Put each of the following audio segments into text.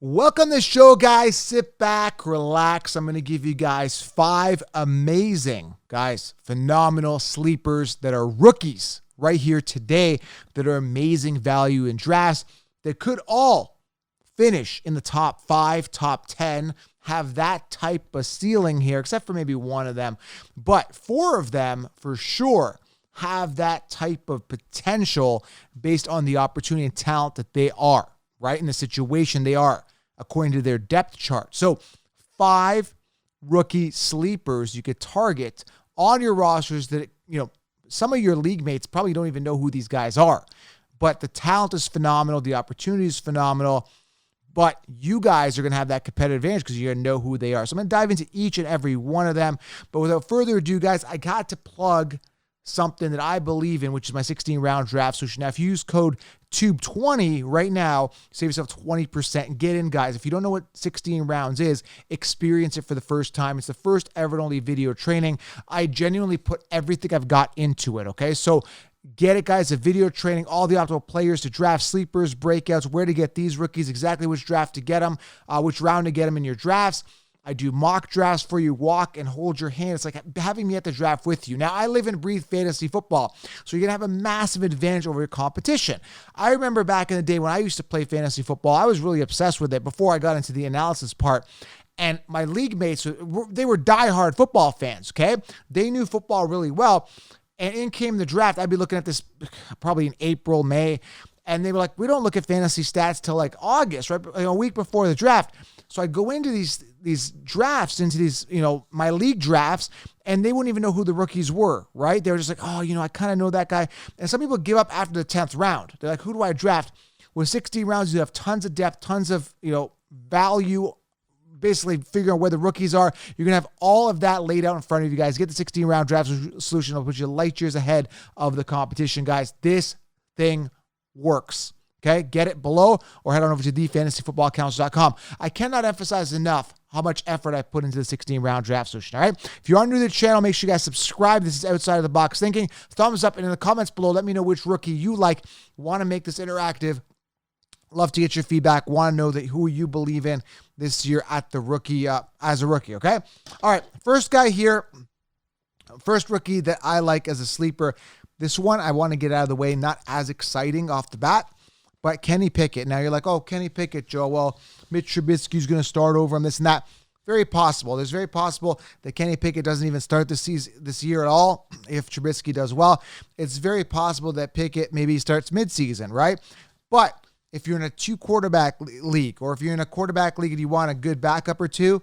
Welcome to the show, guys. Sit back, relax. I'm going to give you guys 5 amazing, phenomenal sleepers that are rookies right here today that are amazing value in drafts that could all finish in the top 5, top 10, have that type of ceiling here, except for maybe one of them. But 4 of them for sure have that type of potential based on the opportunity and talent that they are, right? In the situation they are, according to their depth chart. So 5 rookie sleepers you could target on your rosters that, some of your league mates probably don't even know who these guys are. But the talent is phenomenal. The opportunity is phenomenal. But you guys are going to have that competitive advantage because you're going to know who they are. So I'm going to dive into each and every one of them. But without further ado, guys, I got to plug something that I believe in, which is my 16-round draft solution. Now, if you use code TUBE20 right now, save yourself 20% and get in, guys. If you don't know what 16 rounds is, experience it for the first time. It's the first ever and only video training. I genuinely put everything I've got into it, okay? So get it, guys. A video training, all the optimal players to draft, sleepers, breakouts, where to get these rookies, exactly which draft to get them, which round to get them in your drafts. I do mock drafts for you, walk and hold your hand. It's like having me at the draft with you. Now, I live and breathe fantasy football, so you're going to have a massive advantage over your competition. I remember back in the day when I used to play fantasy football, I was really obsessed with it before I got into the analysis part. And my league mates, they were diehard football fans, okay? They knew football really well. And in came the draft. I'd be looking at this probably in April, May, and they were like, we don't look at fantasy stats till like August, right? A week before the draft. So I go into these drafts, into these, my league drafts, and they wouldn't even know who the rookies were, right? They were just like, oh, I kind of know that guy. And some people give up after the 10th round. They're like, who do I draft? With 16 rounds, you have tons of depth, tons of, value, basically figuring out where the rookies are. You're going to have all of that laid out in front of you guys. Get the 16-round draft solution. It'll put you light years ahead of the competition, guys. This thing works. Okay, get it below or head on over to thefantasyfootballcouncil.com. I cannot emphasize enough how much effort I put into the 16-round draft solution, all right? If you're new to the channel, make sure you guys subscribe. This is Outside of the Box Thinking. Thumbs up, and in the comments below, let me know which rookie you like. Want to make this interactive. Love to get your feedback. Want to know who you believe in this year at the rookie, as a rookie, okay? All right, first guy here, first rookie that I like as a sleeper. This one I want to get out of the way, not as exciting off the bat. But Kenny Pickett. Now you're like, oh, Kenny Pickett, Joe. Well, Mitch Trubisky's going to start over him, this and that. Very possible. There's very possible that Kenny Pickett doesn't even start this year at all if Trubisky does well. It's very possible that Pickett maybe starts midseason, right? But if you're in a 2-quarterback league, or if you're in a quarterback league and you want a good backup or two,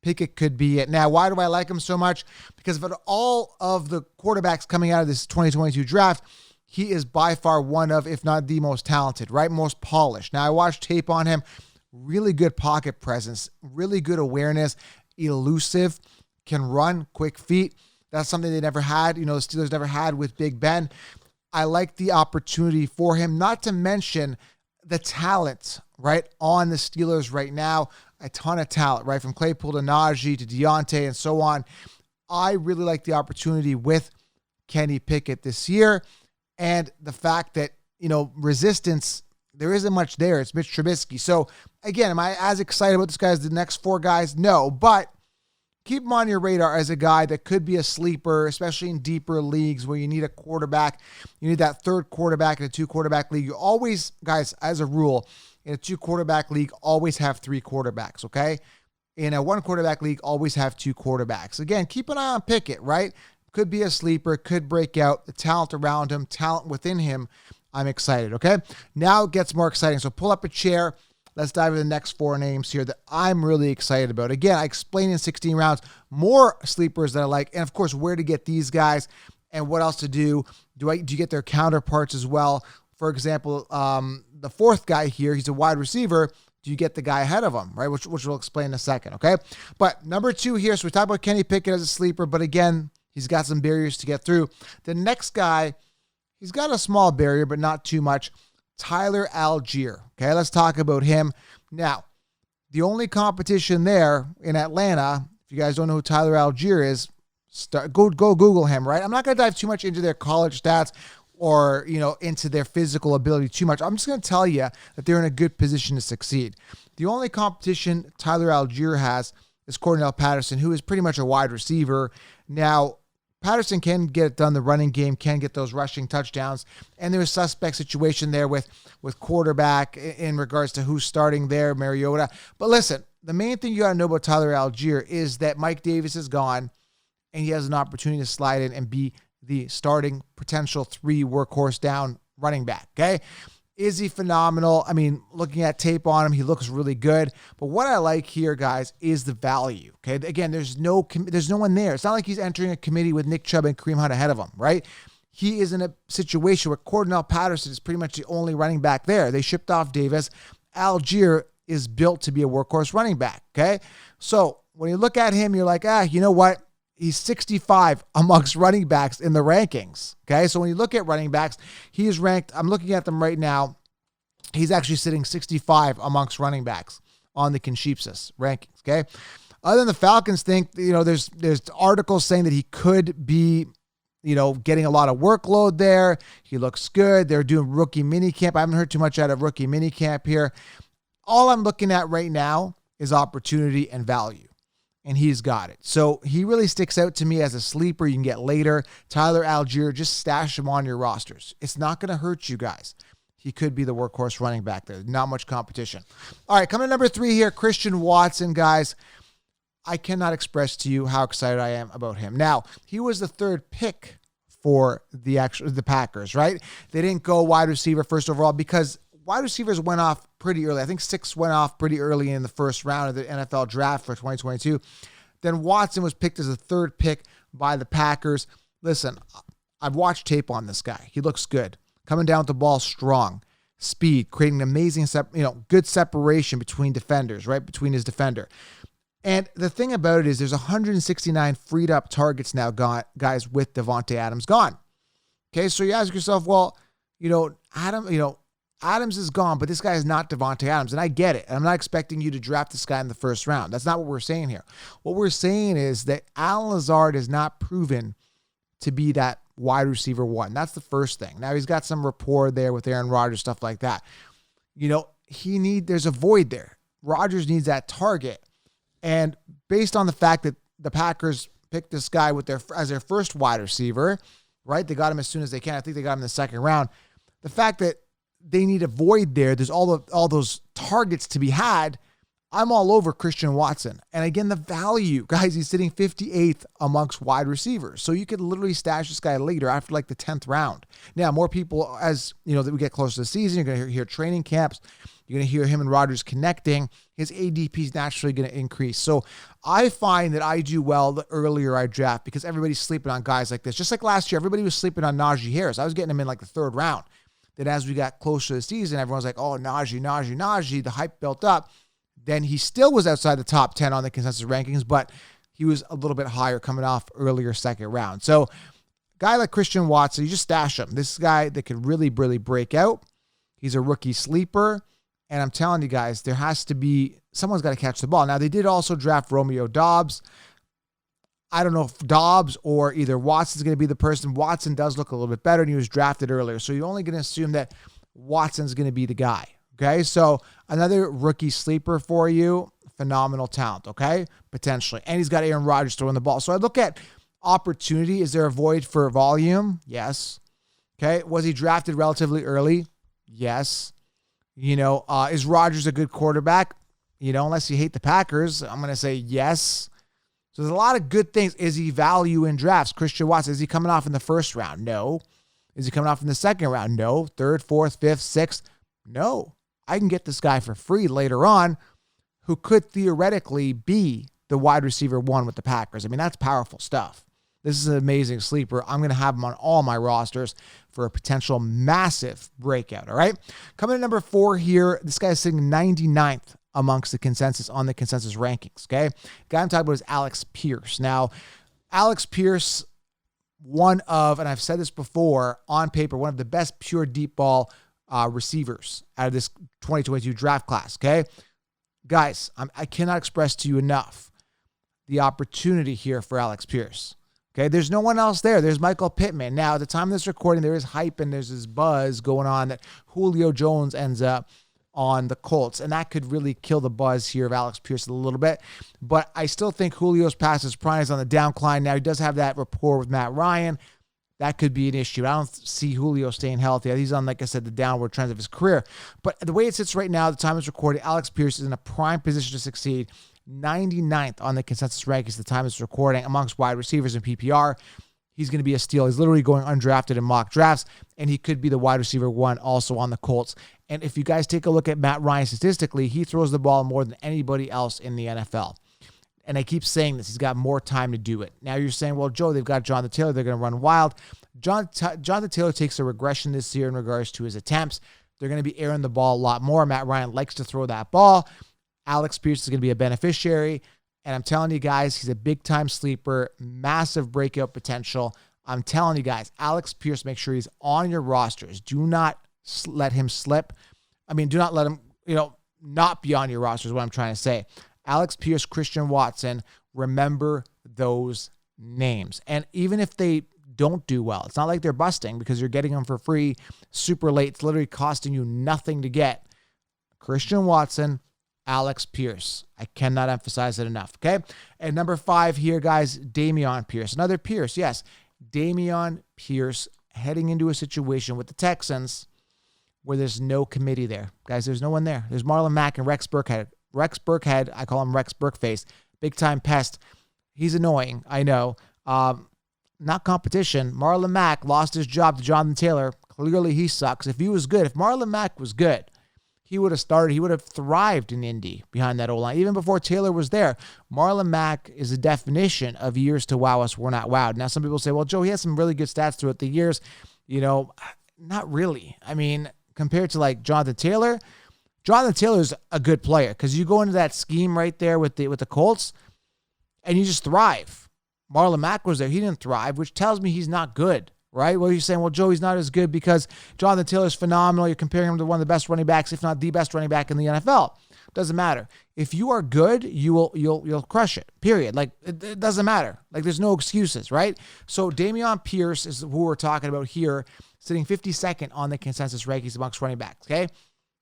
Pickett could be it. Now, why do I like him so much? Because of all of the quarterbacks coming out of this 2022 draft, he is by far one of, if not the most talented, right? Most polished. Now, I watched tape on him. Really good pocket presence. Really good awareness. Elusive. Can run. Quick feet. That's something they never had. The Steelers never had with Big Ben. I like the opportunity for him, not to mention the talent, right, on the Steelers right now. A ton of talent, right, from Claypool to Najee to Deontay and so on. I really like the opportunity with Kenny Pickett this year. And the fact that, resistance, there isn't much there. It's Mitch Trubisky. So, again, am I as excited about this guy as the next 4 guys? No, but keep him on your radar as a guy that could be a sleeper, especially in deeper leagues where you need a quarterback. You need that 3rd quarterback in a 2-quarterback league. You always, guys, as a rule, in a 2-quarterback league, always have 3 quarterbacks, okay? In a 1-quarterback league, always have 2 quarterbacks. Again, keep an eye on Pickett, right? Could be a sleeper, could break out, the talent around him, talent within him. I'm excited, okay? Now it gets more exciting. So pull up a chair. Let's dive into the next 4 names here that I'm really excited about. Again, I explained in 16 rounds more sleepers that I like, and of course, where to get these guys and what else to do. Do you get their counterparts as well? For example, the 4th guy here, he's a wide receiver. Do you get the guy ahead of him, right? Which we'll explain in a second, okay? But number 2 here, so we talked about Kenny Pickett as a sleeper, but again, he's got some barriers to get through. The next guy, he's got a small barrier, but not too much. Tyler Algiere. Okay, let's talk about him. Now, the only competition there in Atlanta, if you guys don't know who Tyler Algiere is, go Google him, right? I'm not going to dive too much into their college stats or, into their physical ability too much. I'm just going to tell you that they're in a good position to succeed. The only competition Tyler Algiere has is Cordarrelle Patterson, who is pretty much a wide receiver. Now, Patterson can get it done. The running game can get those rushing touchdowns. And there's a suspect situation there with quarterback in regards to who's starting there, Mariota. But listen, the main thing you got to know about Tyler Algiere is that Mike Davis is gone, and he has an opportunity to slide in and be the starting potential 3 workhorse down running back, okay? Is he phenomenal? I mean, looking at tape on him, he looks really good. But what I like here, guys, is the value, okay? Again, there's no one there. It's not like he's entering a committee with Nick Chubb and Kareem Hunt ahead of him, right? He is in a situation where Cordarrelle Patterson is pretty much the only running back there. They shipped off Davis. Algiere is built to be a workhorse running back, okay? So when you look at him, you're like, you know what? He's 65 amongst running backs in the rankings. Okay. So when you look at running backs, he is ranked, I'm looking at them right now. He's actually sitting 65 amongst running backs on the Concheapsis rankings. Okay. Other than the Falcons think, there's articles saying that he could be, getting a lot of workload there. He looks good. They're doing rookie minicamp. I haven't heard too much out of rookie minicamp here. All I'm looking at right now is opportunity and value. And he's got it. So he really sticks out to me as a sleeper you can get later. Tyler Algiere, just stash him on your rosters. It's not going to hurt you guys. He could be the workhorse running back there. Not much competition. All right, coming to number 3 here, Christian Watson, guys. I cannot express to you how excited I am about him. Now, he was the 3rd pick for the Packers, right? They didn't go wide receiver first overall because wide receivers went off pretty early. I think 6 went off pretty early in the first round of the NFL draft for 2022. Then Watson was picked as the 3rd pick by the Packers. Listen, I've watched tape on this guy. He looks good. Coming down with the ball strong. Speed, creating amazing, good separation between defenders, right? Between his defender. And the thing about it is there's 169 freed up targets now gone, guys, with Davante Adams gone. Okay, so you ask yourself, well, Adams is gone, but this guy is not Davante Adams, and I get it. I'm not expecting you to draft this guy in the first round. That's not what we're saying here. What we're saying is that Allen Lazard is not proven to be that wide receiver 1. That's the first thing. Now, he's got some rapport there with Aaron Rodgers, stuff like that. There's a void there. Rodgers needs that target. And based on the fact that the Packers picked this guy as their first wide receiver, right? They got him as soon as they can. I think they got him in the 2nd round. The fact that they need a void there. There's all those targets to be had. I'm all over Christian Watson. And again, the value, guys, he's sitting 58th amongst wide receivers. So you could literally stash this guy later after like the 10th round. Now, more people, as that we get closer to the season, you're going to hear training camps. You're going to hear him and Rodgers connecting. His ADP is naturally going to increase. So I find that I do well the earlier I draft because everybody's sleeping on guys like this. Just like last year, everybody was sleeping on Najee Harris. I was getting him in like the 3rd round. Then as we got closer to the season, everyone's like, oh, Najee. The hype built up. Then he still was outside the top 10 on the consensus rankings, but he was a little bit higher coming off earlier 2nd round. So guy like Christian Watson, you just stash him. This guy that could really, really break out. He's a rookie sleeper. And I'm telling you guys, there has to be, someone's got to catch the ball. Now, they did also draft Romeo Doubs. I don't know if Dobbs or either Watson's going to be the person. Watson does look a little bit better, and he was drafted earlier. So you're only going to assume that Watson's going to be the guy. Okay, so another rookie sleeper for you. Phenomenal talent, okay? Potentially. And he's got Aaron Rodgers throwing the ball. So I look at opportunity. Is there a void for volume? Yes. Okay, was he drafted relatively early? Yes. Is Rodgers a good quarterback? Unless you hate the Packers, I'm going to say yes. So there's a lot of good things. Is he value in drafts? Christian Watson, is he coming off in the 1st round? No. Is he coming off in the 2nd round? No. 3rd, 4th, 5th, 6th? No. I can get this guy for free later on who could theoretically be the wide receiver 1 with the Packers. I mean, that's powerful stuff. This is an amazing sleeper. I'm going to have him on all my rosters for a potential massive breakout, all right? Coming at number 4 here, this guy is sitting 99th amongst the consensus on the consensus rankings, okay? Guy I'm talking about is Alex Pierce. Now, Alex Pierce, one of, and I've said this before, on paper, one of the best pure deep ball receivers out of this 2022 draft class, okay? Guys, I cannot express to you enough the opportunity here for Alex Pierce. Okay, there's no one else there. There's Michael Pittman. Now, at the time of this recording, there is hype and there's this buzz going on that Julio Jones ends up on the Colts, and that could really kill the buzz here of Alex Pierce a little bit. But I still think Julio's past his prime is on the downcline. Now, he does have that rapport with Matt Ryan. That could be an issue. I don't see Julio staying healthy. He's on, like I said, the downward trends of his career. But the way it sits right now, the time it's recorded, Alex Pierce is in a prime position to succeed. 99th on the consensus rankings at the time it's recording amongst wide receivers in PPR. He's going to be a steal. He's literally going undrafted in mock drafts, and he could be the wide receiver 1 also on the Colts. And if you guys take a look at Matt Ryan statistically, he throws the ball more than anybody else in the NFL. And I keep saying this. He's got more time to do it. Now you're saying, well, Joe, they've got Jonathan Taylor. They're going to run wild. Jonathan Taylor takes a regression this year in regards to his attempts. They're going to be airing the ball a lot more. Matt Ryan likes to throw that ball. Alex Pierce is going to be a beneficiary. And I'm telling you guys, he's a big-time sleeper, massive breakout potential. I'm telling you guys, Alex Pierce, make sure he's on your rosters. Do not let him slip. Do not let him, not be on your rosters is what I'm trying to say. Alex Pierce, Christian Watson, remember those names. And even if they don't do well, it's not like they're busting because you're getting them for free super late. It's literally costing you nothing to get. Christian Watson, Alex Pierce. I cannot emphasize it enough, okay? And number 5 here, guys, Damien Pierce. Another Pierce, yes. Damien Pierce heading into a situation with the Texans where there's no committee there. Guys, there's no one there. There's Marlon Mack and Rex Burkhead. Rex Burkhead, I call him Rex Burkface, big-time pest. He's annoying, I know. Not competition. Marlon Mack lost his job to Jonathan Taylor. Clearly, he sucks. If Marlon Mack was good, he would have started. He would have thrived in Indy behind that O-line. Even before Taylor was there, Marlon Mack is a definition of years to wow us. We're not wowed. Now, some people say, well, Joe, he has some really good stats throughout the years. Not really. Compared to like Jonathan Taylor is a good player because you go into that scheme right there with the Colts and you just thrive. Marlon Mack was there. He didn't thrive, which tells me he's not good, right? Well, you're saying, well, Joe, he's not as good because Jonathan Taylor's phenomenal. You're comparing him to one of the best running backs, if not the best running back in the NFL. Doesn't matter. If you are good, you'll crush it, period. Like, it doesn't matter. Like, there's no excuses, right? So Damien Pierce is who we're talking about here, sitting 52nd on the consensus rankings amongst running backs, okay?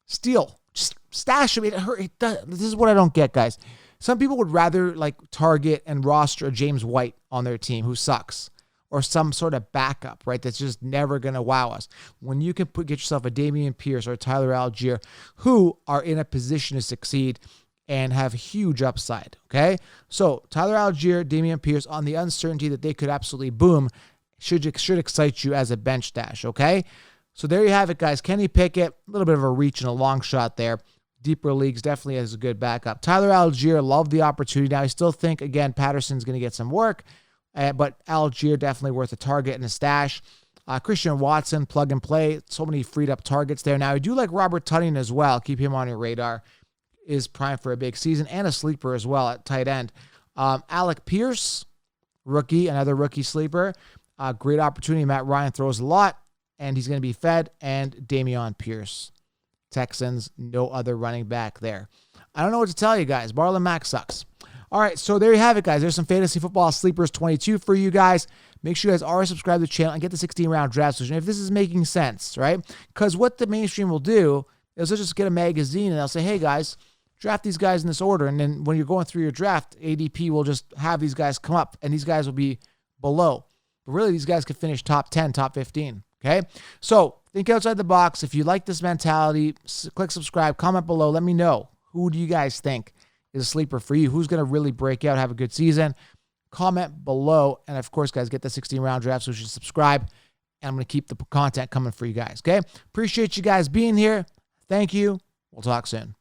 Steal. Just stash him. This is what I don't get, guys. Some people would rather target and roster a James White on their team who sucks, or some sort of backup, right? That's just never going to wow us. When you can get yourself a Damien Pierce or a Tyler Algiere who are in a position to succeed and have huge upside, okay? So Tyler Algiere, Damien Pierce, on the uncertainty that they could absolutely boom, should excite you as a bench stash, okay? So there you have it, guys. Kenny Pickett, a little bit of a reach and a long shot there. Deeper leagues definitely has a good backup. Tyler Algiere, love the opportunity. Now, I still think, again, Patterson's going to get some work, but Algiere definitely worth a target and a stash. Christian Watson, plug and play. So many freed up targets there. Now, I do like Robert Tonyan as well. Keep him on your radar. Is prime for a big season and a sleeper as well at tight end. Alec Pierce, rookie, another rookie sleeper. Great opportunity. Matt Ryan throws a lot, and he's going to be fed. And Damien Pierce. Texans, no other running back there. I don't know what to tell you guys. Marlon Mack sucks. All right, so there you have it, guys. There's some Fantasy Football Sleepers 22 for you guys. Make sure you guys are subscribed to the channel and get the 16-round draft solution if this is making sense, right? Because what the mainstream will do is they'll just get a magazine and they'll say, hey, guys, draft these guys in this order. And then when you're going through your draft, ADP will just have these guys come up, and these guys will be below. But really, these guys could finish top 10, top 15, okay? So think outside the box. If you like this mentality, click subscribe, comment below. Let me know. Who do you guys think is a sleeper for you? Who's going to really break out, have a good season? Comment below. And, of course, guys, get the 16-round draft so you should subscribe. And I'm going to keep the content coming for you guys, okay? Appreciate you guys being here. Thank you. We'll talk soon.